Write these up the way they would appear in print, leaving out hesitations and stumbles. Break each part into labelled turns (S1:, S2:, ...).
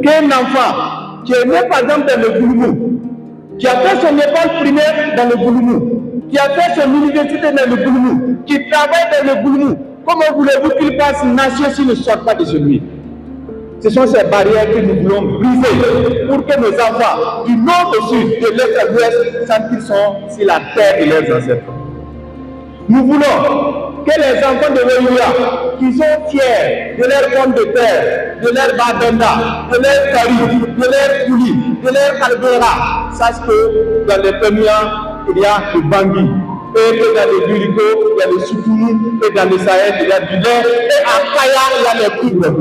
S1: qu'un enfant qui est né par exemple dans le Gouloumou, qui a fait son école primaire dans le Gouloumou, qui a fait son université dans le Gouloumou, qui travaille dans le Gouloumou, comment voulez-vous qu'il passe nation s'il ne sort pas de celui? Ce sont ces barrières que nous voulons briser pour que nos enfants du nord au sud, de l'est à l'ouest, sentent qu'ils sont sur la terre de leurs ancêtres. Nous voulons que les enfants de Wéouya, qui sont fiers de leur pomme de terre, de leur badenda, de leur kari, de leur kouli, de leur kalbera, sachent que dans les Pémiens, il y a le bangui, et que dans les Guriko, il y a le Soutoulou, et dans le Sahel, il y a du lait, et à Kaya, il y a les poudres.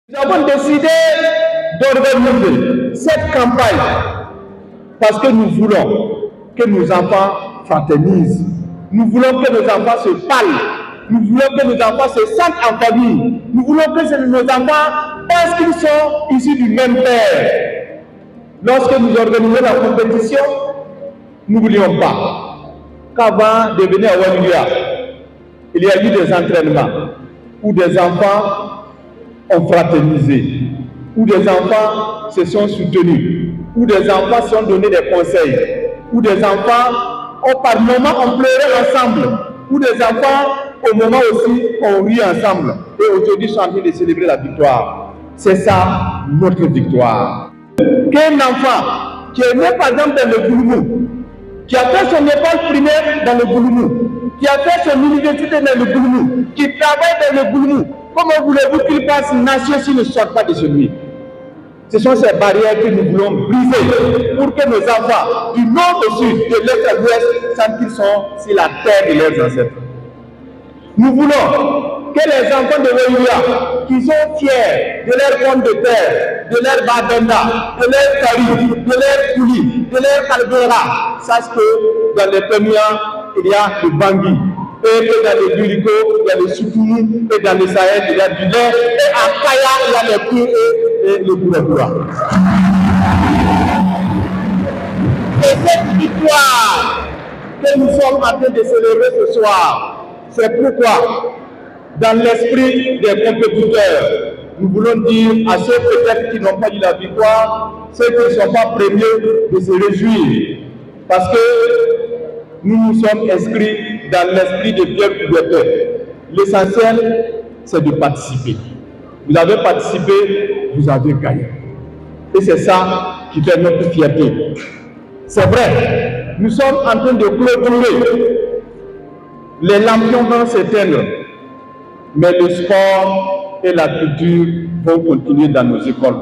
S1: Nous avons décidé d'organiser cette campagne parce que nous voulons que nos enfants fraternisent. Nous voulons que nos enfants se parlent. Nous voulons que nos enfants se sentent en famille. Nous voulons que nos enfants pensent qu'ils sont issus du même père. Lorsque nous organisons la compétition, n'oublions pas qu'avant de venir à Wéouya, il y a eu des entraînements où des enfants ont fraternisé, où des enfants se sont soutenus, où des enfants se sont donnés des conseils, où des enfants ont par moments ont pleuré ensemble, où des enfants au moment aussi ont ri ensemble. Et aujourd'hui sont en train de célébrer la victoire. C'est ça notre victoire. Qu'un enfant qui est né par exemple dans le Gouloumou, qui a fait son école primaire dans le Gouloumou, qui a fait son université dans le Gouloumou, qui travaille dans le Gouloumou, comment voulez-vous qu'il passe nation s'il ne sort pas de celui? Ce sont ces barrières que nous voulons briser pour que nos enfants du nord au sud, de l'est à l'ouest, sentent qu'ils sont sur la terre de leurs ancêtres. Nous voulons que les enfants de Wéouya, qui sont fiers de leur pomme de terre, de leur badenda, de leur kari, de leur kouli, de leur kalbera, sachent que dans les Pémiens, il y a le bangui, et que dans les Guriko, il y a le Soutoulou, et dans le Sahel, il y a du lait, et à Kaya, il y a les poudres et le bourreau. Et cette victoire que nous sommes en train de célébrer ce soir, c'est pourquoi, dans l'esprit des compétiteurs, nous voulons dire à ceux peut-être qui n'ont pas eu la victoire, ceux qui ne sont pas premiers, de se réjouir. Parce que nous nous sommes inscrits dans l'esprit de Pierre Coubertin. L'essentiel, c'est de participer. Vous avez participé, vous avez gagné. Et c'est ça qui fait notre fierté. C'est vrai, nous sommes en train de clôturer. Les lampions vont s'éteindre, mais le sport et la culture vont continuer dans nos écoles.